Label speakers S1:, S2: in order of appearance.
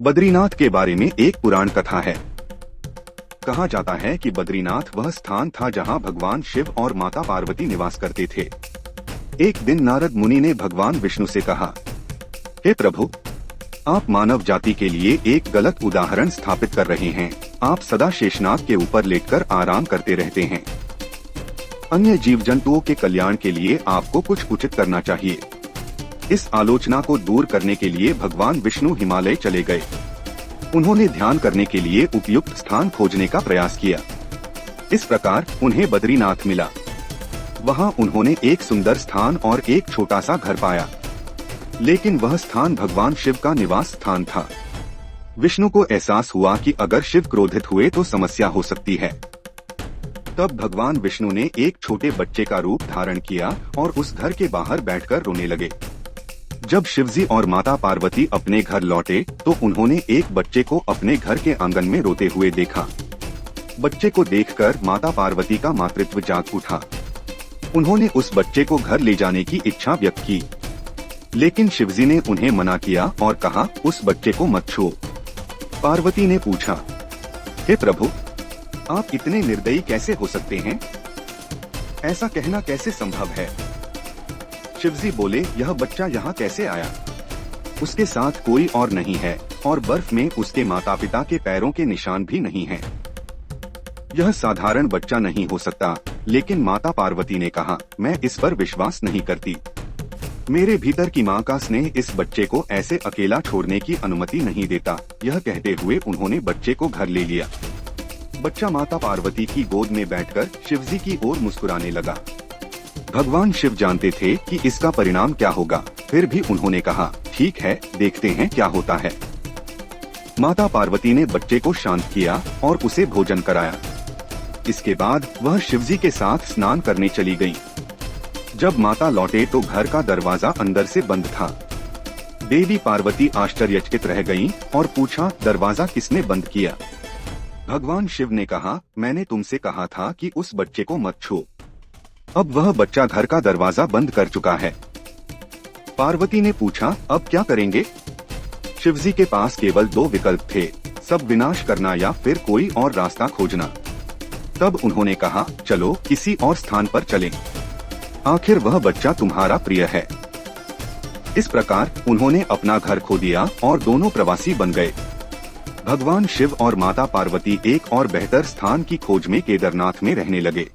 S1: बद्रीनाथ के बारे में एक पुराण कथा है। कहा जाता है कि बद्रीनाथ वह स्थान था जहां भगवान शिव और माता पार्वती निवास करते थे। एक दिन नारद मुनि ने भगवान विष्णु से कहा, हे प्रभु, आप मानव जाति के लिए एक गलत उदाहरण स्थापित कर रहे हैं। आप सदा शेषनाग के ऊपर लेटकर आराम करते रहते हैं। अन्य जीव जंतुओं के कल्याण के लिए आपको कुछ उचित करना चाहिए। इस आलोचना को दूर करने के लिए भगवान विष्णु हिमालय चले गए। उन्होंने ध्यान करने के लिए उपयुक्त स्थान खोजने का प्रयास किया। इस प्रकार उन्हें बद्रीनाथ मिला। वहां उन्होंने एक सुंदर स्थान और एक छोटा सा घर पाया, लेकिन वह स्थान भगवान शिव का निवास स्थान था। विष्णु को एहसास हुआ कि अगर शिव क्रोधित हुए तो समस्या हो सकती है। तब भगवान विष्णु ने एक छोटे बच्चे का रूप धारण किया और उस घर के बाहर बैठकर रोने लगे। जब शिवजी और माता पार्वती अपने घर लौटे तो उन्होंने एक बच्चे को अपने घर के आंगन में रोते हुए देखा। बच्चे को देखकर माता पार्वती का मातृत्व जाग उठा। उन्होंने उस बच्चे को घर ले जाने की इच्छा व्यक्त की, लेकिन शिवजी ने उन्हें मना किया और कहा, उस बच्चे को मत छुओ। पार्वती ने पूछा, हे प्रभु, आप इतने निर्दयी कैसे हो सकते हैं? ऐसा कहना कैसे संभव है? शिवजी बोले, यह बच्चा यहाँ कैसे आया? उसके साथ कोई और नहीं है और बर्फ में उसके माता पिता के पैरों के निशान भी नहीं हैं। यह साधारण बच्चा नहीं हो सकता। लेकिन माता पार्वती ने कहा, मैं इस पर विश्वास नहीं करती। मेरे भीतर की माँ का स्नेह इस बच्चे को ऐसे अकेला छोड़ने की अनुमति नहीं देता। यह कहते हुए उन्होंने बच्चे को घर ले लिया। बच्चा माता पार्वती की गोद में बैठकर शिवजी की ओर मुस्कुराने लगा। भगवान शिव जानते थे कि इसका परिणाम क्या होगा, फिर भी उन्होंने कहा, ठीक है, देखते हैं क्या होता है। माता पार्वती ने बच्चे को शांत किया और उसे भोजन कराया। इसके बाद वह शिवजी के साथ स्नान करने चली गईं। जब माता लौटे तो घर का दरवाजा अंदर से बंद था। देवी पार्वती आश्चर्यचकित रह गईं और पूछा, दरवाजा किसने बंद किया? भगवान शिव ने कहा, मैंने तुमसे कहा था कि उस बच्चे को मत छुओ। अब वह बच्चा घर का दरवाजा बंद कर चुका है। पार्वती ने पूछा, अब क्या करेंगे? शिवजी के पास केवल दो विकल्प थे, सब विनाश करना या फिर कोई और रास्ता खोजना। तब उन्होंने कहा, चलो किसी और स्थान पर चलें। आखिर वह बच्चा तुम्हारा प्रिय है। इस प्रकार उन्होंने अपना घर खो दिया और दोनों प्रवासी बन गए। भगवान शिव और माता पार्वती एक और बेहतर स्थान की खोज में केदारनाथ में रहने लगे।